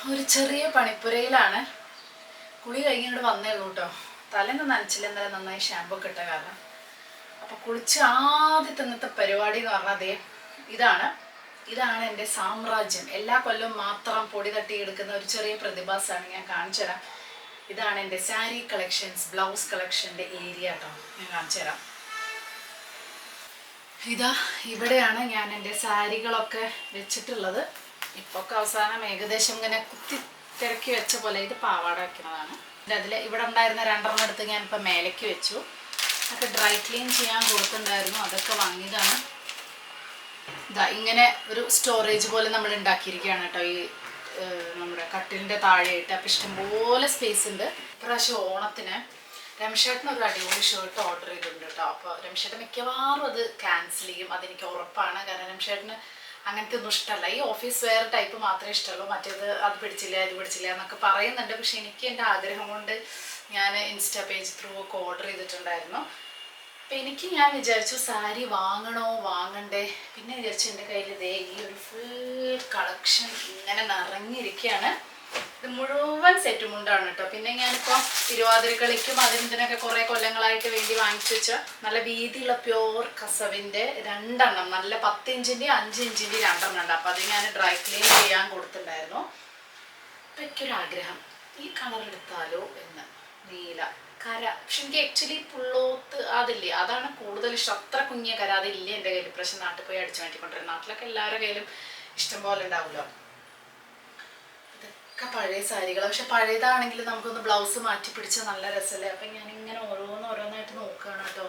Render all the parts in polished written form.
ഒരു ചെറിയ പണിപ്പുരയിലാണ്. കുളി കഴിഞ്ഞിട്ട് വന്നേ ഉള്ളൂ കേട്ടോ. തലേന്ന് നനച്ചില്ല, എന്തായാലും നന്നായി ഷാമ്പൂ ഒക്കെ ഇട്ട കാരണം. അപ്പോൾ കുളിച്ച് ആദ്യത്തെ ഇന്നത്തെ പരിപാടി എന്ന് പറഞ്ഞാൽ ഇതാണ് എൻ്റെ സാമ്രാജ്യം. എല്ലാ കൊല്ലവും മാത്രം പൊടി തട്ടി എടുക്കുന്ന ഒരു ചെറിയ പ്രതിഭാസമാണ്. ഞാൻ കാണിച്ചു തരാം. ഇതാണ് എൻ്റെ സാരി കളക്ഷൻസ്, ബ്ലൗസ് കളക്ഷൻ്റെ ഏരിയ കേട്ടോ. ഞാൻ കാണിച്ചു തരാം. ഇവിടെയാണ് ഞാൻ എൻ്റെ സാരികളൊക്കെ വെച്ചിട്ടുള്ളത്. ഇപ്പൊക്കെ അവസാനം ഏകദേശം ഇങ്ങനെ കുത്തി തിരക്കി വെച്ച പോലെ. ഇത് പാവാട വയ്ക്കുന്നതാണ്. അതിൽ ഇവിടെ ഉണ്ടായിരുന്ന 2 എടുത്ത് ഞാനിപ്പോൾ മേലേക്ക് വെച്ചു. ഒക്കെ ഡ്രൈ ക്ലീൻ ചെയ്യാൻ കൊടുത്തിട്ടുണ്ടായിരുന്നു, അതൊക്കെ വാങ്ങിയതാണ്. ഇങ്ങനെ ഒരു സ്റ്റോറേജ് പോലെ നമ്മൾ ഉണ്ടാക്കിയിരിക്കുകയാണ് കേട്ടോ ഈ നമ്മുടെ കട്ടിലിൻ്റെ താഴെയായിട്ട്. അപ്പം ഇഷ്ടംപോലെ സ്പേസ് ഉണ്ട്. ഇപ്രാവശ്യം ഓണത്തിന് രമേശേട്ടന് ഒരു അടിപൊളി ഷർട്ട് ഓർഡർ ചെയ്തിട്ടുണ്ട് കേട്ടോ. അപ്പോൾ രമേശേട്ടൻ മിക്കവാറും അത് ക്യാൻസൽ ചെയ്യും, അതെനിക്ക് ഉറപ്പാണ്. കാരണം രമേശേട്ടന് അങ്ങനത്തെ ഒന്നും ഇഷ്ടമല്ല. ഈ ഓഫീസ് വെയർ ടൈപ്പ് മാത്രമേ ഇഷ്ടമുള്ളൂ. മറ്റേത് അത് പിടിച്ചില്ല ഇത് പിടിച്ചില്ല എന്നൊക്കെ പറയുന്നുണ്ട്. പക്ഷെ എനിക്ക് എൻ്റെ ആഗ്രഹം കൊണ്ട് ഞാൻ ഇൻസ്റ്റാ പേജ് ത്രൂ ഒക്കെ ഓർഡർ ചെയ്തിട്ടുണ്ടായിരുന്നു. അപ്പം ഞാൻ വിചാരിച്ചു സാരി വാങ്ങണോ വാങ്ങണ്ടേ. പിന്നെ വിചാരിച്ചു എൻ്റെ കയ്യിൽ ഈ ഒരു ഫുൾ കളക്ഷൻ ഇങ്ങനെ നിറഞ്ഞിരിക്കുകയാണ്. ഇത് മുഴുവൻ സെറ്റ് മുണ്ടാണ് കേട്ടോ. പിന്നെ ഞാനിപ്പോൾ തിരുവാതിരക്കളിക്കും ഇതിനൊക്കെ കുറേ കൊല്ലങ്ങളായിട്ട് വേണ്ടി വാങ്ങിച്ചു വെച്ച നല്ല വീതിയുള്ള പ്യോർ കസവിൻ്റെ 2 എണ്ണം, നല്ല 10 ഇഞ്ചിൻ്റെയും 5 ഇഞ്ചിൻ്റെയും 2 എണ്ണം ഉണ്ട്. അപ്പോൾ അത് ഞാൻ ഡ്രൈ ക്ലീൻ ചെയ്യാൻ കൊടുത്തിട്ടുണ്ടായിരുന്നു. അപ്പം എനിക്കൊരാഗ്രഹം, ഈ കളർ എടുത്താലോ എന്ന്. നീല കര. പക്ഷെ എനിക്ക് ആക്ച്വലി പുള്ളോത്ത് അതില്ലേ, അതാണ് കൂടുതൽ ഇഷ്ടം. അത്ര കുഞ്ഞിയ കര അതില്ലേ എൻ്റെ കയ്യിൽ. പക്ഷെ നാട്ടിൽ പോയി അടിച്ചു മാറ്റിക്കൊണ്ടിരുന്നത്. നാട്ടിലൊക്കെ എല്ലാവരുടെ കയ്യിലും ഇഷ്ടം പോലെ ഉണ്ടാവുമല്ലോ. ഇതൊക്കെ പഴയ സാരികൾ. പക്ഷെ പഴയതാണെങ്കിൽ നമുക്കൊന്ന് ബ്ലൗസ് മാറ്റി പിടിച്ചാൽ നല്ല രസമല്ലേ. അപ്പം ഞാനിങ്ങനെ ഓരോന്നായിട്ട് നോക്കുകയാണ് കേട്ടോ.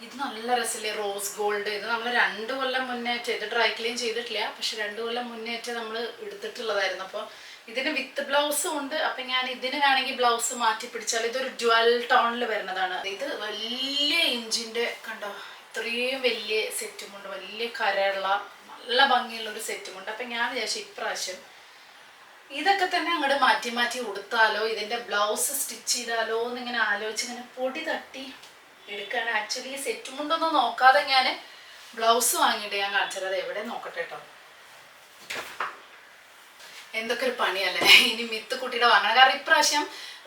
ഇത് നല്ല രസമല്ലേ, റോസ് ഗോൾഡ്. ഇത് നമ്മൾ 2 കൊല്ലം മുന്നേറ്റ്, ഇത് ഡ്രൈ ക്ലീൻ ചെയ്തിട്ടില്ല, പക്ഷെ 2 കൊല്ലം മുന്നേറ്റ് നമ്മൾ എടുത്തിട്ടുള്ളതായിരുന്നു. അപ്പോൾ ഇതിന് വിത്ത് ബ്ലൗസും ഉണ്ട്. അപ്പം ഞാൻ ഇതിന് വേണമെങ്കിൽ ബ്ലൗസ് മാറ്റി പിടിച്ചാൽ, ഇതൊരു ഡ്വൽ ടോണിൽ വരുന്നതാണ്. ഇത് വലിയ ഇഞ്ചിൻ്റെ കണ്ടോ, ഇത്രയും വലിയ സെറ്റുമുണ്ട്, വലിയ കരയുള്ള നല്ല ഭംഗിയുള്ള ഒരു സെറ്റുമുണ്ട്. അപ്പം ഞാൻ വിചാരിച്ചു ഇപ്രാവശ്യം ഇതൊക്കെ തന്നെ അങ്ങോട്ട് മാറ്റി മാറ്റി ഉടുത്താലോ, ഇതിൻ്റെ ബ്ലൗസ് സ്റ്റിച്ച് ചെയ്താലോ എന്നിങ്ങനെ ആലോചിച്ച് ഇങ്ങനെ പൊടി തട്ടി എടുക്കുകയാണ്. ആക്ച്വലി ഈ സെറ്റുമുണ്ടൊന്നും നോക്കാതെ ഞാൻ ബ്ലൗസ് വാങ്ങിയിട്ട് ഞാൻ കാണിച്ചത്. അത് എവിടെ നോക്കട്ടെ കേട്ടോ. എന്തൊക്കെ ഒരു പണിയല്ലേ. ഇനി മിത്ത് കുട്ടിയുടെ വാങ്ങണം. കാരണം ഇപ്രാവശ്യം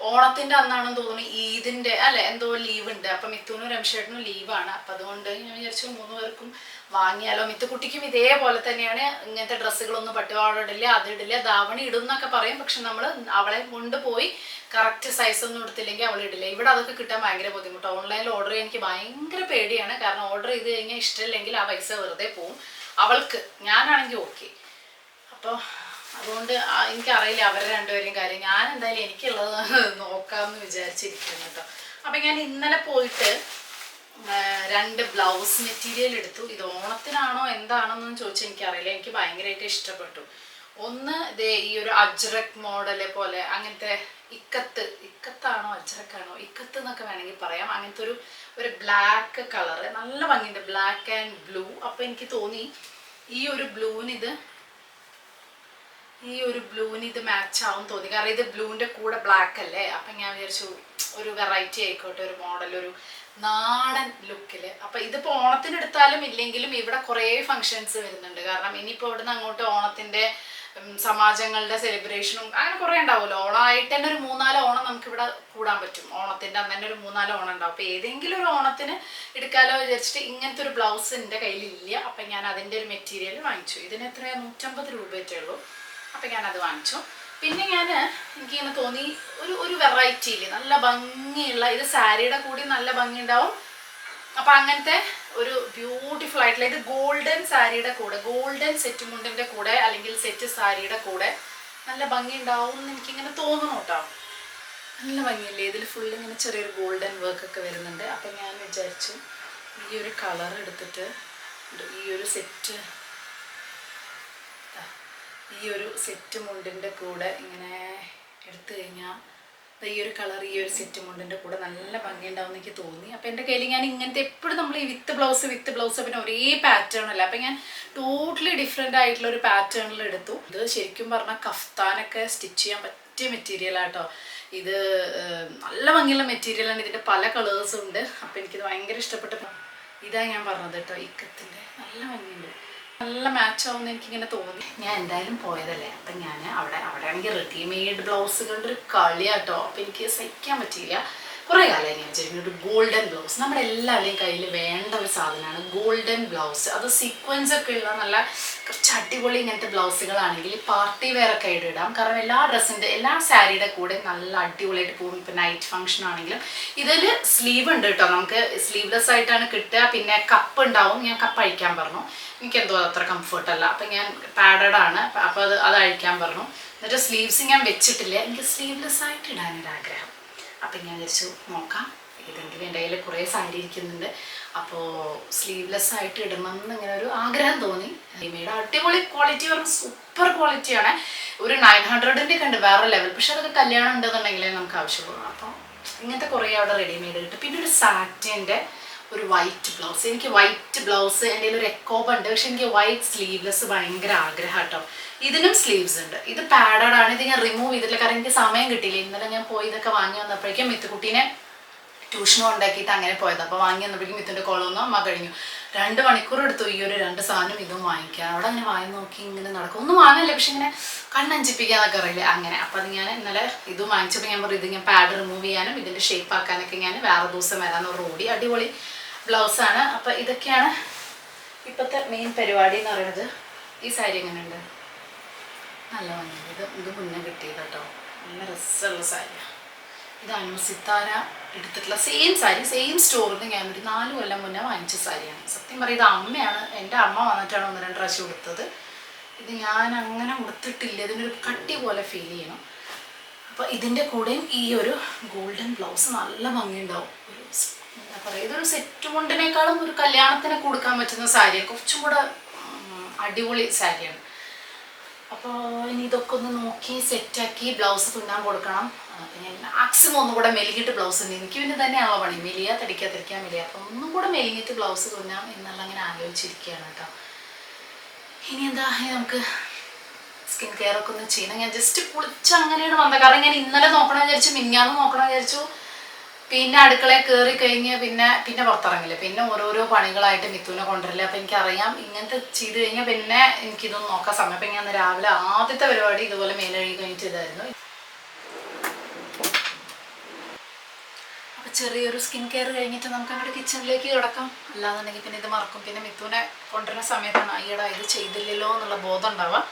ഓണത്തിൻ്റെ അന്നാണെന്ന് തോന്നുന്നു, ഈദിൻ്റെ അല്ലേ എന്തോ ലീവ് ഉണ്ട്. അപ്പം മിത്തുവിനും രമേശേട്ടനും ലീവാണ്. അപ്പം അതുകൊണ്ട് ഞാൻ വിചാരിച്ചു 3 പേർക്കും വാങ്ങിയാലോ. മിത്തുക്കുട്ടിക്കും ഇതേപോലെ തന്നെയാണ്. ഇങ്ങനത്തെ ഡ്രസ്സുകളൊന്നും പട്ടുപാവാട ഇടില്ല, അതിടില്ല, ധാവണി ഇടും എന്നൊക്കെ പറയും. പക്ഷെ നമ്മൾ അവളെ കൊണ്ടുപോയി കറക്റ്റ് സൈസൊന്നും എടുത്തില്ലെങ്കിൽ അവൾ ഇടില്ല. ഇവിടെ അതൊക്കെ കിട്ടാൻ ഭയങ്കര ബുദ്ധിമുട്ടാണ്. ഓൺലൈനിൽ ഓർഡർ ചെയ്യാൻ എനിക്ക് ഭയങ്കര പേടിയാണ്. കാരണം ഓർഡർ ചെയ്ത് കഴിഞ്ഞാൽ ഇഷ്ടമില്ലെങ്കിൽ ആ പൈസ വെറുതെ പോവും. അവൾക്ക്, ഞാനാണെങ്കിൽ ഓക്കെ. അപ്പോൾ അതുകൊണ്ട് എനിക്കറിയില്ല അവരുടെ 2 പേരെയും കാര്യം. ഞാൻ എന്തായാലും എനിക്കുള്ളത് നോക്കാമെന്ന് വിചാരിച്ചിരിക്കുന്നു കേട്ടോ. അപ്പം ഞാൻ ഇന്നലെ പോയിട്ട് 2 ബ്ലൗസ് മെറ്റീരിയൽ എടുത്തു. ഇത് ഓണത്തിനാണോ എന്താണെന്നൊന്നും ചോദിച്ചാൽ എനിക്കറിയില്ല. എനിക്ക് ഭയങ്കരമായിട്ട് ഇഷ്ടപ്പെട്ടു. ഒന്ന് ഈ ഒരു അജ്രക് മോഡല് പോലെ, അങ്ങനത്തെ ഇക്കത്താണോ അജ്രക്കാണോ, ഇക്കത്ത് എന്നൊക്കെ വേണമെങ്കിൽ പറയാം. അങ്ങനത്തെ ഒരു ബ്ലാക്ക് കളറ്, നല്ല ഭംഗിയുണ്ട്, ബ്ലാക്ക് ആൻഡ് ബ്ലൂ. അപ്പം എനിക്ക് തോന്നി ഈ ഒരു ബ്ലൂവിന് ഇത് മാച്ച് ആവും തോന്നി. കാരണം ഇത് ബ്ലൂവിൻ്റെ കൂടെ ബ്ലാക്ക് അല്ലേ. അപ്പം ഞാൻ വിചാരിച്ചു ഒരു വെറൈറ്റി ആയിക്കോട്ടെ, ഒരു മോഡൽ, ഒരു നാടൻ ലുക്കിൽ. അപ്പം ഇതിപ്പോൾ ഓണത്തിന് എടുത്താലും ഇല്ലെങ്കിലും ഇവിടെ കുറേ ഫങ്ഷൻസ് വരുന്നുണ്ട്. കാരണം ഇനിയിപ്പോൾ ഇവിടുന്ന് അങ്ങോട്ട് ഓണത്തിൻ്റെ സമാജങ്ങളുടെ സെലിബ്രേഷനും അങ്ങനെ കുറേ ഉണ്ടാവുമല്ലോ. ഓണമായിട്ട് തന്നെ ഒരു 3-4 ഓണം നമുക്കിവിടെ കൂടാൻ പറ്റും. ഓണത്തിൻ്റെ അന്ന് തന്നെ ഒരു 3-4 ഓണം ഉണ്ടാവും. അപ്പോൾ ഏതെങ്കിലും ഒരു ഓണത്തിന് എടുക്കാമല്ലോ വിചാരിച്ചിട്ട് ഇങ്ങനത്തെ ഒരു ബ്ലൗസ് എൻ്റെ കയ്യിലില്ല. അപ്പം ഞാൻ അതിൻ്റെ ഒരു മെറ്റീരിയൽ വാങ്ങിച്ചു. ഇതിന് എത്രയാണ് 150 രൂപയേ ഉള്ളൂ. അപ്പം ഞാനത് വാങ്ങിച്ചു. പിന്നെ എനിക്കിങ്ങനെ തോന്നി ഒരു വെറൈറ്റിയിൽ നല്ല ഭംഗിയുള്ള, ഇത് സാരിയുടെ കൂടി നല്ല ഭംഗി ഉണ്ടാവും. അപ്പം അങ്ങനത്തെ ഒരു ബ്യൂട്ടിഫുൾ ആയിട്ടുള്ള, ഇത് ഗോൾഡൻ സാരിയുടെ കൂടെ, ഗോൾഡൻ സെറ്റ് മുണ്ടിൻ്റെ കൂടെ അല്ലെങ്കിൽ സെറ്റ് സാരിയുടെ കൂടെ നല്ല ഭംഗി ഉണ്ടാവും എന്ന് എനിക്കിങ്ങനെ തോന്നുന്നു കേട്ടോ. നല്ല ഭംഗിയില്ലേ. ഇതിൽ ഫുള്ള് ഇങ്ങനെ ചെറിയൊരു ഗോൾഡൻ വർക്കൊക്കെ വരുന്നുണ്ട്. അപ്പം ഞാൻ വിചാരിച്ചു ഈ ഒരു കളർ എടുത്തിട്ട് ഈ ഒരു സെറ്റ് മുണ്ടിൻ്റെ കൂടെ ഇങ്ങനെ എടുത്തു കഴിഞ്ഞാൽ ഈ ഒരു കളർ ഈ ഒരു സെറ്റ് മുണ്ടിൻ്റെ കൂടെ നല്ല ഭംഗി ഉണ്ടാവും എനിക്ക് തോന്നി. അപ്പം എൻ്റെ കയ്യിൽ ഞാൻ ഇങ്ങനത്തെ എപ്പോഴും നമ്മൾ ഈ വിത്ത് ബ്ലൗസ് പിന്നെ ഒരേ പാറ്റേൺ അല്ല. അപ്പം ഞാൻ ടോട്ടലി ഡിഫറെൻ്റ് ആയിട്ടുള്ള ഒരു പാറ്റേണിൽ എടുത്തു. ഇത് ശരിക്കും പറഞ്ഞാൽ കഫ്താനൊക്കെ സ്റ്റിച്ച് ചെയ്യാൻ പറ്റിയ മെറ്റീരിയലാട്ടോ. ഇത് നല്ല ഭംഗിയുള്ള മെറ്റീരിയലാണ്. ഇതിൻ്റെ പല കളേഴ്സും ഉണ്ട്. അപ്പം എനിക്കിത് ഭയങ്കര ഇഷ്ടപ്പെട്ടു. ഇതാ ഞാൻ പറഞ്ഞത് കേട്ടോ, ഇക്കത്തിൻ്റെ നല്ല ഭംഗിയുണ്ട്, നല്ല നല്ല മാച്ച് ആവുമെന്ന് എനിക്കിങ്ങനെ തോന്നി. ഞാൻ എന്തായാലും പോയതല്ലേ, അപ്പം ഞാൻ അവിടെ ആണെങ്കിൽ റെഡിമെയ്ഡ് ബ്ലൗസുകളുടെ ഒരു കളിയാട്ടോ. അപ്പം എനിക്ക് സഹിക്കാൻ പറ്റിയില്ല. കുറേ കാലമായി ഞാൻ വിചാരിക്കുന്നു ഒരു ഗോൾഡൻ ബ്ലൗസ്. നമ്മുടെ എല്ലാവരുടെയും കയ്യിൽ വേണ്ട ഒരു സാധനമാണ് ഗോൾഡൻ ബ്ലൗസ്. അത് സീക്വൻസ് ഒക്കെ ഉള്ള നല്ല കുറച്ച് അടിപൊളി ഇങ്ങനത്തെ ബ്ലൗസുകളാണെങ്കിൽ പാർട്ടി വെയർ ഒക്കെ ആയിട്ട് ഇടാം. കാരണം എല്ലാ സാരിയുടെ കൂടെ നല്ല അടിപൊളിയായിട്ട് പോകും. ഇപ്പം നൈറ്റ് ഫംഗ്ഷൻ ആണെങ്കിലും ഇതിൽ സ്ലീവ് ഉണ്ട് കേട്ടോ, നമുക്ക് സ്ലീവ്ലെസ് ആയിട്ടാണ് കിട്ടുക. പിന്നെ കപ്പ് ഉണ്ടാവും. ഞാൻ കപ്പ് അഴിക്കാൻ പറഞ്ഞു, എനിക്കെന്തോ അത്ര കംഫർട്ടല്ല. അപ്പം ഞാൻ പാഡഡ് ആണ്, അപ്പോൾ അത് അഴിക്കാൻ പറഞ്ഞു. എന്നിട്ട് സ്ലീവ്സ് ഞാൻ വെച്ചിട്ടില്ല, എനിക്ക് സ്ലീവ്ലെസ് ആയിട്ട് ഇടാനൊരാഗ്രഹം. അപ്പം ഞാൻ വിചാരിച്ചു നോക്കാം, ഇതെങ്കിലും എൻ്റെ കയ്യിൽ കുറേ സാരി ഇരിക്കുന്നുണ്ട്, അപ്പോൾ സ്ലീവ്ലെസ് ആയിട്ട് ഇടണം എന്നിങ്ങനെ ഒരു ആഗ്രഹം തോന്നി. റെഡിമെയ്ഡ് അടിപൊളി ക്വാളിറ്റി പറഞ്ഞാൽ സൂപ്പർ ക്വാളിറ്റിയാണ്. ഒരു 900ൻ്റെ ഒക്കെ ഉണ്ട് വേറെ ലെവൽ. പക്ഷെ അതൊക്കെ കല്യാണം ഉണ്ടെന്നുണ്ടെങ്കിലേ നമുക്ക് ആവശ്യമുള്ളൂ. അപ്പോൾ ഇങ്ങനത്തെ കുറേ അവിടെ റെഡിമെയ്ഡ് കിട്ടും. പിന്നെ ഒരു സാറ്റിൻ്റെ ഒരു വൈറ്റ് ബ്ലൗസ്. എനിക്ക് വൈറ്റ് ബ്ലൗസ് എൻ്റെ കയ്യിൽ ഒരു എക്കോബ ഉണ്ട്, പക്ഷെ എനിക്ക് വൈറ്റ് സ്ലീവ്ലെസ് ഭയങ്കര ആഗ്രഹം കേട്ടോ. ഇതിനും സ്ലീവ്സ് ഉണ്ട്. ഇത് പാഡഡ് ആണ്. ഇത് ഞാൻ റിമൂവ് ചെയ്തിട്ടില്ല, കാരണം എനിക്ക് സമയം കിട്ടിയില്ല. ഇന്നലെ ഞാൻ പോയി ഇതൊക്കെ വാങ്ങി വന്നപ്പോഴേക്കും മിത്തുക്കുട്ടീനെ ട്യൂഷനും ഉണ്ടാക്കിയിട്ട് അങ്ങനെ പോയത്. അപ്പോൾ വാങ്ങി വന്നപ്പോഴേക്കും മിത്തുൻ്റെ കോളൊന്നും അമ്മ കഴിഞ്ഞു. 2 മണിക്കൂർ എടുത്തു ഈ ഒരു 2 സാധനം ഇതും വാങ്ങിക്കാൻ. അവിടെ അങ്ങനെ വാങ്ങി നോക്കി ഇങ്ങനെ നടക്കും. ഒന്നും വാങ്ങാനില്ല, പക്ഷെ ഇങ്ങനെ കണ്ണഞ്ചിപ്പിക്കാന്നൊക്കെ അറിയില്ല അങ്ങനെ. അപ്പോൾ അത് ഞാൻ ഇന്നലെ ഇതും വാങ്ങിച്ചപ്പോൾ ഞാൻ പറയും ഇത് ഞാൻ പാഡ് റിമൂവ് ചെയ്യാനും ഇതിൻ്റെ ഷേപ്പ് ആക്കാനൊക്കെ ഞാൻ വേറെ ദിവസം വരാമെന്ന് പറഞ്ഞ് ഓടി. അടിപൊളി ബ്ലൗസാണ്. അപ്പോൾ ഇതൊക്കെയാണ് ഇപ്പോഴത്തെ മെയിൻ പരിപാടി എന്ന് പറയുന്നത്. ഈ സാരി എങ്ങനെയുണ്ട്? നല്ല ഭംഗിയുണ്ട്. ഇത് മുന്നേ കിട്ടിയത് കേട്ടോ, നല്ല രസമുള്ള സാരിയാണ്. ഇതാണ് സിത്താര എടുത്തിട്ടുള്ള സെയിം സാരി, സെയിം സ്റ്റോറിൽ നിന്ന് ഞാനൊരു 4 കൊല്ലം മുന്നേ വാങ്ങിച്ച സാരിയാണ്. സത്യം പറയുന്നത് അമ്മയാണ്, എൻ്റെ അമ്മ വന്നിട്ടാണ് 1-2 പ്രാവശ്യം കൊടുത്തത്. ഇത് ഞാൻ അങ്ങനെ കൊടുത്തിട്ടില്ല, ഇതിനൊരു കട്ടി പോലെ ഫീൽ ചെയ്യണം. അപ്പോൾ ഇതിൻ്റെ കൂടെയും ഈ ഒരു ഗോൾഡൻ ബ്ലൗസ് നല്ല ഭംഗിയുണ്ടാവും. ഒരു എന്താ പറയുക, ഇതൊരു സെറ്റ് മുണ്ടിനേക്കാളും ഒരു കല്യാണത്തിന് കൊടുക്കാൻ പറ്റുന്ന സാരിയാണ്. കുറച്ചും കൂടെ അടിപൊളി സാരിയാണ്. അപ്പോൾ ഇനി ഇതൊക്കെ ഒന്ന് നോക്കി സെറ്റാക്കി ബ്ലൗസ് തുന്നാൻ കൊടുക്കണം. പിന്നെ മാക്സിമം ഒന്നും കൂടെ മെലിഞ്ഞിട്ട് ബ്ലൗസ് ഉണ്ട്. എനിക്ക് പിന്നെ തന്നെയാണോ പണി, മെലിയാ തടിക്കാൻ മെലിയാ. അപ്പം ഒന്നും കൂടെ മെലിഞ്ഞിട്ട് ബ്ലൗസ് തുന്നാം എന്നുള്ള അങ്ങനെ ആലോചിച്ചിരിക്കുകയാണ് കേട്ടോ. ഇനി എന്താ, നമുക്ക് സ്കിൻ കെയർ ഒക്കെ ഒന്ന് ചെയ്യണം. ഞാൻ ജസ്റ്റ് കുളിച്ച് അങ്ങനെയാണ് വന്നത്. കാരണം ഞാൻ ഇന്നലെ നോക്കണം വിചാരിച്ചു, മിഞ്ഞാന്ന് നോക്കണം വിചാരിച്ചു. പിന്നെ അടുക്കളയിൽ കയറി കഴിഞ്ഞ് പിന്നെ പുറത്തിറങ്ങില്ല. പിന്നെ ഓരോരോ പണികളായിട്ട് മിത്തുവിനെ കൊണ്ടുവരില്ല. അപ്പം എനിക്കറിയാം ഇങ്ങനത്തെ ചെയ്ത് കഴിഞ്ഞാൽ പിന്നെ എനിക്കിതൊന്നും നോക്കാൻ സമയം. അപ്പം ഞാൻ രാവിലെ ആദ്യത്തെ പരിപാടി ഇതുപോലെ മേലഴുകി കഴിഞ്ഞിട്ട് ഇതായിരുന്നു. അപ്പം ചെറിയൊരു സ്കിൻ കെയർ കഴിഞ്ഞിട്ട് നമുക്ക് അങ്ങോട്ട് കിച്ചണിലേക്ക് കിടക്കാം. അല്ലാന്നുണ്ടെങ്കിൽ പിന്നെ ഇത് മറക്കും. പിന്നെ മിത്തുവിനെ കൊണ്ടുവരുന്ന സമയത്താണ് അയ്യടാ ഇത് ചെയ്തില്ലല്ലോ എന്നുള്ള ബോധം ഉണ്ടാവുക.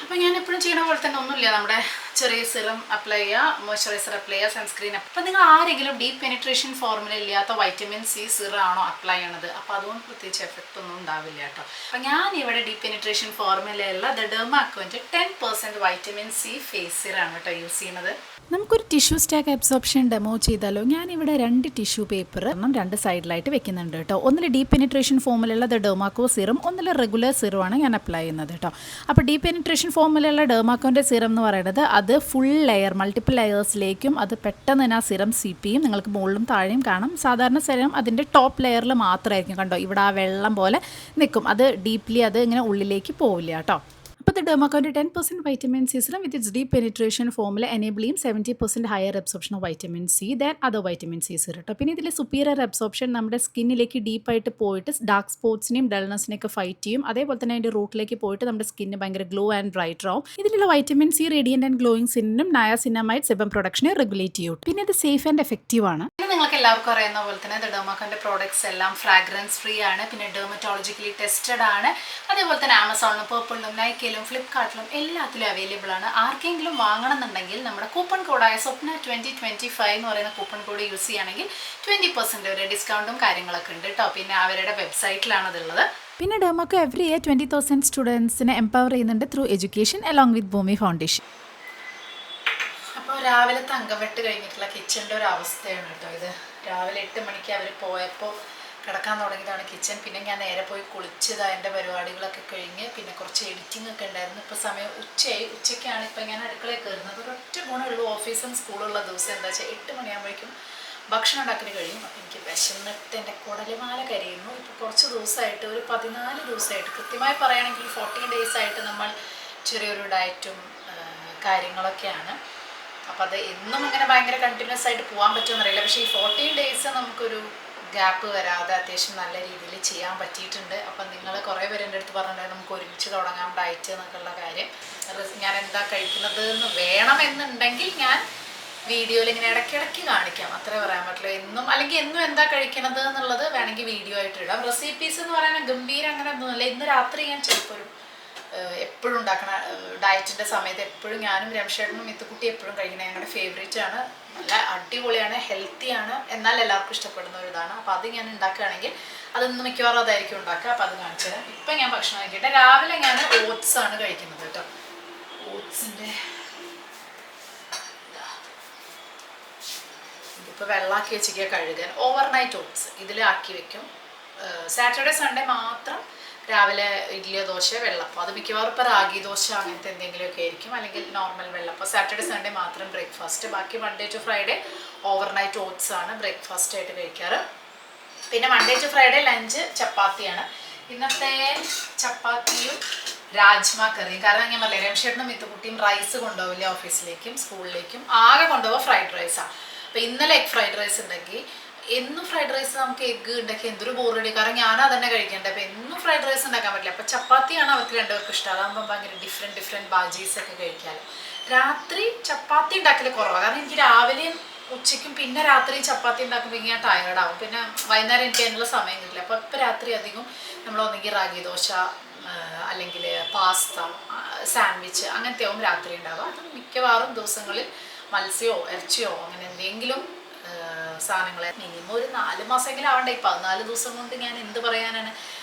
അപ്പം ഞാൻ എപ്പോഴും ചെയ്യണ പോലെ തന്നെ ഒന്നുമില്ല, നമ്മുടെ ചെറിയ സിറം അപ്ലൈ ചെയ്യുക, മോയ്സ്ചറൈസർ അപ്ലൈ ചെയ്യുക, സൺസ്ക്രീൻ. അപ്പം നിങ്ങൾ ആരെങ്കിലും ഡീപ്പ് പെനിട്രേഷൻ ഫോർമുല ഇല്ലാത്ത വൈറ്റമിൻ സി സിറം ആണോ അപ്ലൈ ചെയ്യണത്, അപ്പോൾ അതുകൊണ്ട് പ്രത്യേകിച്ച് എഫക്റ്റ് ഒന്നും ഉണ്ടാവില്ല കേട്ടോ. അപ്പം ഞാൻ ഇവിടെ ഡീപ്പ് പെനിട്രേഷൻ ഫോർമുലയുള്ള ദ ഡെർമാക്കോൻ്റെ 10% വൈറ്റമിൻ സി ഫേസ് സിറാണ് കേട്ടോ യൂസ് ചെയ്യുന്നത്. നമുക്കൊരു ടിഷ്യൂ സ്റ്റാക്ക് അബ്സോർപ്ഷൻ ഡെമോ ചെയ്താലോ. ഞാനിവിടെ 2 ടിഷ്യൂ പേപ്പർ 2 സൈഡിലായിട്ട് വെക്കുന്നുണ്ട് കേട്ടോ. ഒന്നിൽ ഡീപ്പ് പെനിട്രേഷൻ ഫോമിലുള്ള ദ ഡെർമാക്കോ സിറം, ഒന്നിൽ റെഗുലർ സിറമാണ് ഞാൻ അപ്ലൈ ചെയ്യുന്നത് കേട്ടോ. അപ്പോൾ ഡീപ്പ് പെനിട്രേഷൻ ഫോമിലുള്ള ഡെർമാക്കോൻ്റെ സിറം എന്ന് പറയുന്നത് അത് ഫുൾ ലെയർ മൾട്ടിപ്പിൾ ലെയേഴ്സിലേക്കും അത് പെട്ടെന്ന് തന്നെ ആ സിറം സീപ്പ് ചെയ്യും. നിങ്ങൾക്ക് മുകളിലും താഴെയും കാണാം. സാധാരണ സിറം അതിൻ്റെ ടോപ്പ് ലെയറിൽ മാത്രമായിരിക്കും കണ്ടോ, ഇവിടെ ആ വെള്ളം പോലെ നിൽക്കും. അത് ഡീപ്ലി അത് ഇങ്ങനെ ഉള്ളിലേക്ക് പോവില്ല കേട്ടോ. അപ്പോൾ ദ ഡെർമാക്കോൻ്റെ 10% vitamin C serum with its deep penetration formula എനേബിളിയും 70% higher absorption of vitamin C than other vitamin C serum കേട്ടോ. പിന്നെ ഇതിൽ സുപ്പീരിയർ അബ്സോർപ്ഷൻ നമ്മുടെ സ്കിന്നിലേക്ക് ഡീപ്പായിട്ട് പോയിട്ട് ഡാർക്ക് സ്പോട്ട്സിനെയും ഡൾനെസ്സിനെയൊക്കെ ഫൈറ്റ് ചെയ്യും. അതേപോലെ തന്നെ അതിൻ്റെ റൂട്ടിലേക്ക് പോയിട്ട് നമ്മുടെ സ്കിന്ന് ഭയങ്കര ഗ്ലോ ആൻഡ് ബ്രൈറ്റർ ആവും. ഇതിലുള്ള vitamin C radiant and glowing സ്കിന്നിനും നയാസിനമൈഡ് സെബം പ്രൊഡക്ഷനെ റെഗുലേറ്റ് ചെയ്യും. പിന്നെ ഇത് സേഫ് ആൻഡ് എഫക്റ്റീവ് ആണ്. നിങ്ങൾക്ക് എല്ലാവർക്കും അറിയുന്ന പോലെ തന്നെ ദ ഡെർമാക്കോൻ്റെ പ്രോഡക്ട്സ് എല്ലാം ഫ്രാഗ്രൻസ് ഫ്രീ ആണ്. പിന്നെ ഡെർമറ്റോളജിക്കലി ടെസ്റ്റഡ് ആണ്. അതേപോലെ തന്നെ ആമസോണിലും പേർപ്പിളിലും നൈക്കയിലും ഫ്ലിപ്കാർട്ടിലും എല്ലാത്തിലും അവൈലബിൾ ആണ്. ആർക്കെങ്കിലും വാങ്ങണമെന്നുണ്ടെങ്കിൽ നമ്മുടെ കൂപ്പൺ കോഡായ സ്വപ്ന 2025 എന്ന് പറയുന്ന കൂപ്പൺ കോഡ് യൂസ് ചെയ്യുകയാണെങ്കിൽ 20% വരെ ഡിസ്കൗണ്ടും കാര്യങ്ങളൊക്കെ ഉണ്ട് കേട്ടോ. പിന്നെ അവരുടെ വെബ്സൈറ്റിലാണ് അതുള്ളത്. പിന്നെ ഡെർമാക്കോ എവറി ഇയർ 20,000 സ്റ്റുഡൻസിനെ എംപവർ ചെയ്യുന്നുണ്ട് ത്രൂ എഡ്യൂക്കേഷൻ അലോങ് വിത്ത് ഭൂമി ഫൗണ്ടേഷൻ. അപ്പോൾ രാവിലത്തെ അങ്കംവെട്ട് കഴിഞ്ഞിട്ടുള്ള കിച്ചണിൻ്റെ ഒരു അവസ്ഥയാണ് കേട്ടോ ഇത്. രാവിലെ 8 മണിക്ക് അവർ പോയപ്പോൾ കിടക്കാൻ തുടങ്ങിയതാണ് കിച്ചൺ. പിന്നെ ഞാൻ നേരെ പോയി കുളിച്ചത്, എൻ്റെ പരിപാടികളൊക്കെ കഴിഞ്ഞ് പിന്നെ കുറച്ച് എഡിറ്റിംഗ് ഒക്കെ ഉണ്ടായിരുന്നു. ഇപ്പോൾ സമയം ഉച്ചയ്ക്കാണ് ഇപ്പോൾ ഞാൻ അടുക്കളയിൽ കയറുന്നത്. ഒരൊറ്റ ഗുണമുള്ളൂ ഓഫീസും സ്കൂളുള്ള ദിവസം എന്താ വെച്ചാൽ 8 മണിയാകുമ്പോഴേക്കും ഭക്ഷണം ഉണ്ടാക്കൽ കഴിയും. അപ്പോൾ എനിക്ക് വിശന്നിട്ട് എൻ്റെ കുടലുമാല കരിയുന്നു. ഇപ്പോൾ കുറച്ച് ദിവസമായിട്ട് ഒരു 14 ദിവസമായിട്ട് കൃത്യമായി പറയുകയാണെങ്കിൽ 14 ഡേയ്സ് ആയിട്ട് നമ്മൾ ചെറിയൊരു ഡയറ്റും കാര്യങ്ങളൊക്കെയാണ്. അപ്പോൾ അത് എന്നും അങ്ങനെ ഭയങ്കര കണ്ടിന്യൂസ് ആയിട്ട് പോകാൻ പറ്റുമെന്നറിയില്ല. പക്ഷേ ഈ 14 ഡേയ്സ് നമുക്കൊരു ഗ്യാപ്പ് വരാതെ അത്യാവശ്യം നല്ല രീതിയിൽ ചെയ്യാൻ പറ്റിയിട്ടുണ്ട്. അപ്പം നിങ്ങൾ കുറേ പേര് എൻ്റെ അടുത്ത് പറഞ്ഞിട്ടുണ്ടായിരുന്നു നമുക്ക് ഒരുമിച്ച് തുടങ്ങാം ഡയറ്റ് എന്നൊക്കെയുള്ള കാര്യം. ഞാൻ എന്താ കഴിക്കുന്നത് എന്ന് വേണമെന്നുണ്ടെങ്കിൽ ഞാൻ വീഡിയോയിൽ ഇങ്ങനെ ഇടയ്ക്കിടയ്ക്ക് കാണിക്കാം, അത്രേ പറയാൻ പറ്റില്ല. എന്നും അല്ലെങ്കിൽ എന്നും എന്താ കഴിക്കണത് എന്നുള്ളത് വേണമെങ്കിൽ വീഡിയോ ആയിട്ട് ഇടാം. റെസിപ്പീസ് എന്ന് പറയാൻ ഗംഭീരം അങ്ങനെ ഒന്നുമില്ല. ഇന്ന് രാത്രി ഞാൻ ചിലപ്പോൾ എപ്പോഴും ഉണ്ടാക്കണ ഡയറ്റിൻ്റെ സമയത്ത് എപ്പോഴും ഞാനും രംഷേട്ടനും മിത്തുക്കുട്ടി എപ്പോഴും കഴിക്കുന്നത് ഞങ്ങളുടെ ഫേവറേറ്റ് ആണ്. നല്ല അടിപൊളിയാണ്, ഹെൽത്തിയാണ്, എന്നാൽ എല്ലാവർക്കും ഇഷ്ടപ്പെടുന്ന ഒരു ഇതാണ്. അപ്പോൾ അത് ഞാൻ ഉണ്ടാക്കുകയാണെങ്കിൽ അതൊന്ന് മിക്കവാറും അതായിരിക്കും ഉണ്ടാക്കുക. അപ്പോൾ അത് കാണിച്ചു തരാം. ഇപ്പം ഞാൻ ഭക്ഷണം കഴിക്കട്ടെ. രാവിലെ ഞാൻ ഓട്സ് ആണ് കഴിക്കുന്നത് കേട്ടോ. ഓട്സിൻ്റെ ഇപ്പോൾ വെള്ളമാക്കി വെച്ചിരിക്കുക കഴുകാൻ. ഓവർനൈറ്റ് ഓട്സ് ഇതിലാക്കി വെക്കും. സാറ്റർഡേ സൺഡേ മാത്രം രാവിലെ ഇഡ്ഡലിയോ ദോശയോ വെള്ളപ്പം. അത് മിക്കവാറും ഇപ്പോൾ റാഗി ദോശ അങ്ങനത്തെ എന്തെങ്കിലുമൊക്കെ ആയിരിക്കും, അല്ലെങ്കിൽ നോർമൽ വെള്ളപ്പം. സാറ്റർഡേ സൺഡേ മാത്രം ബ്രേക്ക്ഫാസ്റ്റ്. ബാക്കി Monday to Friday overnight oats ആണ് ബ്രേക്ക്ഫാസ്റ്റ് ആയിട്ട് കഴിക്കാറ്. പിന്നെ മൺഡേ ടു ഫ്രൈഡേ ലഞ്ച് ചപ്പാത്തിയാണ്. ഇന്നത്തെ ചപ്പാത്തിയും രാജ്മ കറിയും. കാരണം ഞാൻ പറഞ്ഞില്ലേ രംഷേട്ടനും മിത്തുക്കുട്ടിയും റൈസ് കൊണ്ടുപോവില്ല ഓഫീസിലേക്കും സ്കൂളിലേക്കും. ആകെ കൊണ്ടുപോകുക ഫ്രൈഡ് റൈസാണ്. അപ്പോൾ ഇന്നലെ എഗ് ഫ്രൈഡ് റൈസ് ഉണ്ടാക്കി. എന്നും ഫ്രൈഡ് റൈസ് നമുക്ക് എഗ്ഗ് ഉണ്ടാക്കി എന്തൊരു ബോറടി, കാരണം ഞാൻ അതന്നെ കഴിക്കേണ്ടത്. അപ്പോൾ എന്നും ഫ്രൈഡ് റൈസ് ഉണ്ടാക്കാൻ പറ്റില്ല. അപ്പോൾ ചപ്പാത്തിയാണ് അവർക്ക് രണ്ടുപേർക്കും ഇഷ്ടം. അതാകുമ്പോൾ ഭയങ്കര ഡിഫറെൻറ്റ് ബാജീസൊക്കെ കഴിക്കാമല്ലോ. രാത്രി ചപ്പാത്തി ഉണ്ടാക്കൽ കുറവാണ്, കാരണം എനിക്ക് രാവിലെയും ഉച്ചയ്ക്കും പിന്നെ രാത്രി ചപ്പാത്തി ഉണ്ടാക്കുമ്പോൾ ഞാൻ ടയേർഡാവും. പിന്നെ വൈകുന്നേരം എനിക്ക് അതിനുള്ള സമയം കിട്ടില്ല. അപ്പോൾ ഇപ്പോൾ രാത്രി അധികം നമ്മൾ ഒന്നെങ്കിൽ റാഗി ദോശ അല്ലെങ്കിൽ പാസ്ത, സാൻഡ്വിച്ച് അങ്ങനത്തെ ആവും രാത്രി ഉണ്ടാവുക. അത് മിക്കവാറും ദിവസങ്ങളിൽ മത്സ്യമോ ഇറച്ചിയോ അങ്ങനെ എന്തെങ്കിലും സാധനങ്ങൾ. മിനിമം ഒരു 4 മാസമെങ്കിലും ആവണ്ടേ. 14 ദിവസം കൊണ്ട് ഞാൻ എന്ത് പറയാനാണ്.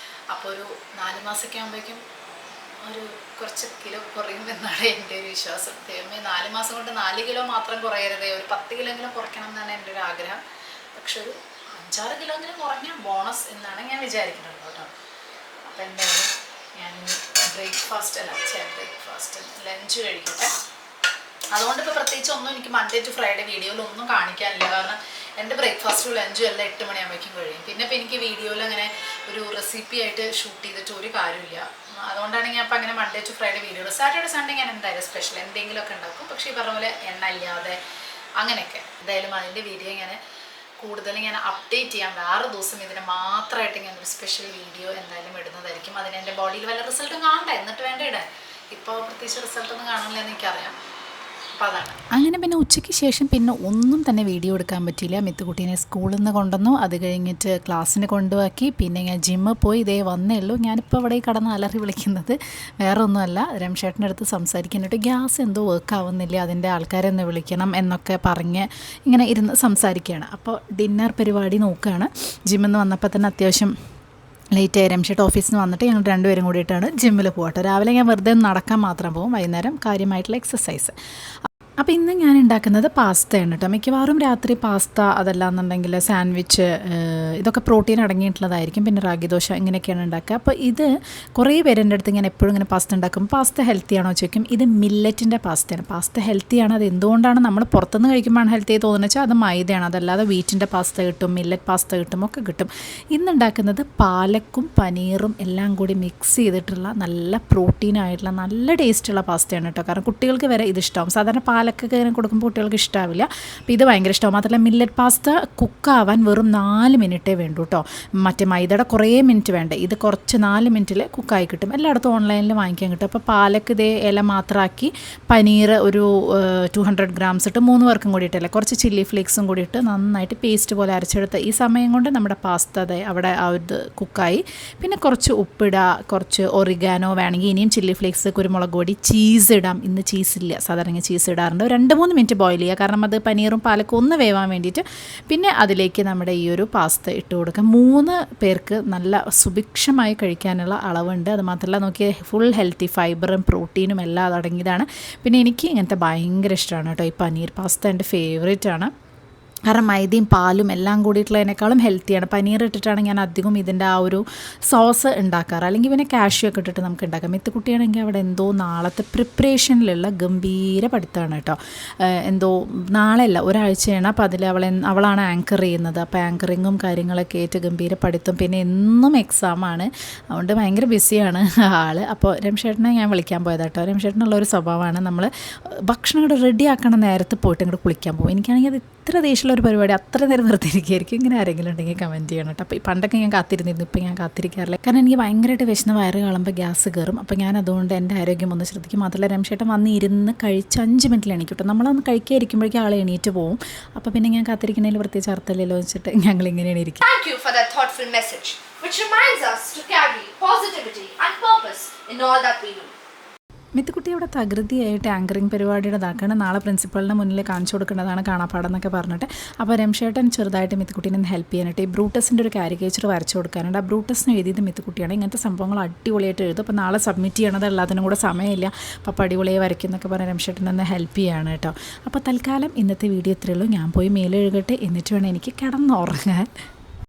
അപ്പോൾ ഒരു 4 മാസമൊക്കെ ആകുമ്പോഴേക്കും ഒരു കുറച്ച് കിലോ കുറയുമെന്നാണ് എൻ്റെ ഒരു വിശ്വാസം. ദൈവമേ, 4 മാസം കൊണ്ട് 4 കിലോ മാത്രം കുറയരുതേ, ഒരു 10 കിലോ എങ്കിലും കുറയ്ക്കണം എന്നാണ് എൻ്റെ ഒരു ആഗ്രഹം. പക്ഷെ ഒരു 5-6 കിലോ എങ്കിലും കുറഞ്ഞാൽ ബോണസ് എന്നാണ് ഞാൻ വിചാരിക്കുന്നത് കേട്ടോ. അപ്പോൾ എന്തായാലും ഞാൻ ബ്രേക്ക്ഫാസ്റ്റ് ലഞ്ച് കഴിക്കട്ടെ. അതുകൊണ്ട് ഇപ്പോൾ പ്രത്യേകിച്ച് ഒന്നും എനിക്ക് മൺഡേ ടു ഫ്രൈഡേ വീഡിയോയിൽ ഒന്നും കാണിക്കാനില്ല. കാരണം എൻ്റെ ബ്രേക്ക്ഫാസ്റ്റും ലഞ്ചും എല്ലാം 8 മണിയാകുമ്പോഴേക്കും കഴിയും. പിന്നെ ഇപ്പോൾ എനിക്ക് വീഡിയോയിൽ അങ്ങനെ ഒരു റെസിപ്പി ആയിട്ട് ഷൂട്ട് ചെയ്തിട്ട് ഒരു കാര്യമില്ല. അതുകൊണ്ടാണ് ഞാൻ അപ്പോൾ അങ്ങനെ Monday to Friday video. Saturday Sunday ഞാൻ എന്തായാലും സ്പെഷ്യൽ എന്തെങ്കിലുമൊക്കെ ഉണ്ടാക്കും. പക്ഷേ ഈ പറഞ്ഞ പോലെ എണ്ണ ഇല്ലാതെ അങ്ങനെയൊക്കെ. എന്തായാലും അതിൻ്റെ വീഡിയോ കൂടുതൽ ഞാൻ അപ്ഡേറ്റ് ചെയ്യാം. വേറെ ദിവസം ഇതിന് മാത്രമായിട്ട് ഞാനൊരു സ്പെഷ്യൽ വീഡിയോ എന്തായാലും ഇടുന്നതായിരിക്കും. അതിന് എൻ്റെ ബോഡിയിൽ വല്ല റിസൾട്ടും കാണണ്ടേ, എന്നിട്ട് വേണ്ട ഇടാൻ. ഇപ്പോൾ പ്രത്യേകിച്ച് റിസൾട്ടൊന്നും കാണില്ല എന്ന് എനിക്കറിയാം. അങ്ങനെ പിന്നെ ഉച്ചയ്ക്ക് ശേഷം പിന്നെ ഒന്നും തന്നെ വീഡിയോ എടുക്കാൻ പറ്റിയില്ല. മിത്തുകുട്ടീനെ സ്കൂളിൽ നിന്ന് കൊണ്ടുവന്നു, അത് കഴിഞ്ഞിട്ട് ക്ലാസ്സിന് കൊണ്ടുപോക്കി. പിന്നെ ഞാൻ ജിമ്മിൽ പോയി ഇതേ വന്നേ ഉള്ളൂ. ഞാനിപ്പോൾ അവിടെ കടന്ന് അലറി വിളിക്കുന്നത് വേറെ ഒന്നുമല്ല, രംഷേട്ടൻ്റെ അടുത്ത് സംസാരിക്കാനായിട്ട്. ഗ്യാസ് എന്തോ വർക്ക് ആവുന്നില്ല, അതിൻ്റെ ആൾക്കാരെ ഒന്ന് വിളിക്കണം എന്നൊക്കെ പറഞ്ഞ് ഇങ്ങനെ ഇരുന്ന് സംസാരിക്കുകയാണ്. അപ്പോൾ ഡിന്നർ പരിപാടി നോക്കുകയാണ്. ജിമ്മിൽ നിന്ന് വന്നപ്പോൾ തന്നെ അത്യാവശ്യം ലേറ്റായി. രംഷേട്ട് ഓഫീസിൽ നിന്ന് വന്നിട്ട് ഞങ്ങൾ രണ്ടുപേരും കൂടിയിട്ടാണ് ജിമ്മിൽ പോകട്ടെ. രാവിലെ ഞാൻ വെറുതെ നടക്കാൻ മാത്രം പോകും, വൈകുന്നേരം കാര്യമായിട്ടുള്ള എക്സസൈസ്. അപ്പോൾ ഇന്ന് ഞാൻ ഉണ്ടാക്കുന്നത് പാസ്തയാണ് കേട്ടോ. മിക്കവാറും രാത്രി പാസ്ത, അതല്ലാന്നുണ്ടെങ്കിൽ സാൻഡ്വിച്ച്, ഇതൊക്കെ പ്രോട്ടീൻ അടങ്ങിയിട്ടുള്ളതായിരിക്കും. പിന്നെ റാഗി ദോശ ഇങ്ങനെയൊക്കെയാണ് ഉണ്ടാക്കുക. അപ്പോൾ ഇത് കുറേ പേര് എൻ്റെ അടുത്ത് ഞാൻ എപ്പോഴും ഇങ്ങനെ പാസ്ത ഉണ്ടാക്കും. പാസ്ത ഹെൽത്തിയാണോ ചോദിക്കും. ഇത് മില്ലറ്റിൻ്റെ പാസ്തയാണ്. പാസ്ത ഹെൽത്തിയാണ്. അത് എന്തുകൊണ്ടാണ് നമ്മൾ പുറത്തുനിന്ന് കഴിക്കുമ്പോഴാണ് ഹെൽത്തി തോന്നുന്നത് വെച്ചാൽ അത് മൈദയാണ്. അതല്ലാതെ വീറ്റിൻ്റെ പാസ്ത കിട്ടും, മില്ലറ്റ് പാസ്ത കിട്ടും, ഒക്കെ കിട്ടും. ഇന്നുണ്ടാക്കുന്നത് പാലക്കും പനീറും എല്ലാം കൂടി മിക്സ് ചെയ്തിട്ടുള്ള നല്ല പ്രോട്ടീനായിട്ടുള്ള നല്ല ടേസ്റ്റുള്ള പാസ്തയാണ് കേട്ടോ. കാരണം കുട്ടികൾക്ക് വരെ ഇത് ഇഷ്ടമാവും. സാധാരണ പാലക്കൊക്കെ ഇങ്ങനെ കൊടുക്കുമ്പോൾ കുട്ടികൾക്ക് ഇഷ്ടമാവില്ല. അപ്പോൾ ഇത് ഭയങ്കര ഇഷ്ടമാവും. മാത്രമല്ല മില്ലറ്റ് പാസ്ത കുക്കാവാൻ വെറും 4 മിനിറ്റേ വേണ്ടൂ കേട്ടോ. മറ്റേ മൈദയുടെ കുറേ മിനിറ്റ് വേണ്ട. ഇത് കുറച്ച് 4 മിനിറ്റിൽ കുക്കായി കിട്ടും. എല്ലായിടത്തും ഓൺലൈനിൽ വാങ്ങിക്കാൻ കിട്ടും. അപ്പോൾ പാലക്ക് ഇതേ ഇല മാത്രമാക്കി, പനീർ ഒരു 200 ഗ്രാംസ് ഇട്ട് 3 പേർക്കും കൂടിയിട്ടല്ലേ, കുറച്ച് ചില്ലി ഫ്ലേക്സും കൂടി ഇട്ട് നന്നായിട്ട് പേസ്റ്റ് പോലെ അരച്ചെടുത്ത് ഈ സമയം കൊണ്ട് നമ്മുടെ പാസ്ത അവിടെ ആ ഒരു കുക്കായി. പിന്നെ കുറച്ച് ഉപ്പിടുക, കുറച്ച് ഒറിഗാനോ വേണമെങ്കിൽ, ഇനിയും ചില്ലി ഫ്ലേക്സ്, കുരുമുളക് പൊടി, ചീസ് ഇടാം. ഇന്ന് ചീസില്ല, സാധാരണ ചീസ് ഇടാറുണ്ട്. 2-3 മിനിറ്റ് ബോയിൽ ചെയ്യുക, കാരണം അത് പനീറും പാലക്കും ഒന്ന് വേവാൻ വേണ്ടിയിട്ട്. പിന്നെ അതിലേക്ക് നമ്മുടെ ഈ ഒരു പാസ്ത ഇട്ട് കൊടുക്കുക. 3 പേർക്ക് നല്ല സുഭിക്ഷമായി കഴിക്കാനുള്ള അളവുണ്ട്. അത് മാത്രമല്ല നോക്കിയാൽ ഫുൾ ഹെൽത്തി, ഫൈബറും പ്രോട്ടീനും എല്ലാം അടങ്ങിയതാണ്. പിന്നെ എനിക്ക് ഇങ്ങനത്തെ ഭയങ്കര ഇഷ്ടമാണ് കേട്ടോ. ഈ പനീർ പാസ്ത എൻ്റെ ഫേവറേറ്റ് ആണ്. കാരണം മൈദയും പാലും എല്ലാം കൂടിയിട്ടുള്ളതിനേക്കാളും ഹെൽത്തിയാണ്. പനീർ ഇട്ടിട്ടാണ് ഞാൻ അധികം ഇതിൻ്റെ ആ ഒരു സോസ് ഉണ്ടാക്കാറ്. അല്ലെങ്കിൽ പിന്നെ കാഷ്യൂ ഒക്കെ ഇട്ടിട്ട് നമുക്ക് ഉണ്ടാക്കാം. മിത്തുക്കുട്ടിയാണെങ്കിൽ അവിടെ എന്തോ നാളത്തെ പ്രിപ്പറേഷനിലുള്ള ഗംഭീര പഠിത്തമാണ് കേട്ടോ. എന്തോ നാളെയല്ല, ഒരാഴ്ചയാണ്. അപ്പോൾ അതിൽ അവളാണ് ആങ്കർ ചെയ്യുന്നത്. അപ്പോൾ ആങ്കറിങ്ങും കാര്യങ്ങളൊക്കെ ആയിട്ട് ഗംഭീര പഠിത്തം. പിന്നെ എന്നും എക്സാമാണ്, അതുകൊണ്ട് ഭയങ്കര ബിസിയാണ് ആൾ. അപ്പോൾ രംഷേട്ടനെ ഞാൻ വിളിക്കാൻ പോയത് കേട്ടോ. രംഷേട്ടനുള്ളൊരു സ്വഭാവമാണ്, നമ്മൾ ഭക്ഷണം ഇവിടെ റെഡിയാക്കണ നേരത്ത് പോയിട്ട് ഇങ്ങോട്ട് കുളിക്കാൻ പോകും. എനിക്കാണെങ്കിൽ അത് ഇത്ര ദേഷ്യമുള്ള ഒരു പരിപാടി അത്ര നേരം വെറുതെ ഇരിക്കുകയായിരിക്കും. ഇങ്ങനെ ആരെങ്കിലും ഉണ്ടെങ്കിൽ കമൻറ്റ് ചെയ്യണം കേട്ടോ. അപ്പോൾ പണ്ടൊക്കെ ഞാൻ കാത്തിരുന്നിരുന്നു, ഇപ്പോൾ ഞാൻ കാത്തിരിക്കാറില്ല. കാരണം എനിക്ക് ഭയങ്കരമായിട്ട് വിശന്ന് വയറ് കാണുമ്പോൾ ഗ്യാസ് കയറും. അപ്പോൾ ഞാൻ അതുകൊണ്ട് എൻ്റെ ആരോഗ്യം ഒന്ന് ശ്രദ്ധിക്കും. മാത്രമല്ല രമേശേട്ടൻ വന്ന് ഇരുന്ന് കഴിച്ച് 5 മിനിറ്റിൽ എണീക്കും കേട്ടോ. നമ്മളൊന്ന് കഴിക്കാതിരിക്കുമ്പോഴേക്കും ആളെ എണീറ്റ് പോകും. അപ്പോൾ പിന്നെ ഞാൻ കാത്തിരിക്കുന്നതിൽ പ്രത്യേകിച്ച് അർത്ഥമില്ലല്ലോ വെച്ചിട്ട് ഞങ്ങൾ ഇങ്ങനെയാണ് ഇരിക്കും. Thank you for that thoughtful message, which reminds us to carry positivity and purpose in all that we do. മിത്തുക്കുട്ടി അവിടെ തകൃതിയായിട്ട് ആങ്കറിങ് പരിപാടിയുടെ ഇതാക്കാണ്. നാളെ പ്രിൻസിപ്പളിൻ്റെ മുന്നിൽ കാണിച്ചു കൊടുക്കേണ്ടതാണ് കാണാപ്പാടെന്നൊക്കെ പറഞ്ഞിട്ട്. അപ്പോൾ രമേശേട്ടൻ ചെറുതായിട്ട് മിത്തുക്കുട്ടീനെ ഹെൽപ്പ് ചെയ്യാനായിട്ട് ഈ ബ്രൂട്ടസിൻ്റെ ഒരു കാരിക്കേച്ചർ വരച്ചു കൊടുക്കാനുണ്ട്. ആ ബ്രൂട്ടസിന് എഴുതിയത് മിത്തുക്കുട്ടിയാണ്. ഇങ്ങനത്തെ സംഭവങ്ങൾ അടിപൊളിയായിട്ട് എഴുതും. അപ്പോൾ നാളെ സബ്മിറ്റ് ചെയ്യണത് എല്ലാത്തിനും കൂടെ സമയമില്ല. അപ്പോൾ അടിപൊളിയെ വരയ്ക്കുന്നൊക്കെ പറഞ്ഞ് രമേശേട്ടൻ ഒന്ന് ഹെൽപ്പ് ചെയ്യാണ് കേട്ടോ. അപ്പോൾ തൽക്കാലം ഇന്നത്തെ വീഡിയോ ഇത്രയേ ഉള്ളൂ. ഞാൻ പോയി മേലെഴുകട്ടെ, എന്നിട്ട് വേണം എനിക്ക് കിടന്നുറങ്ങാൻ.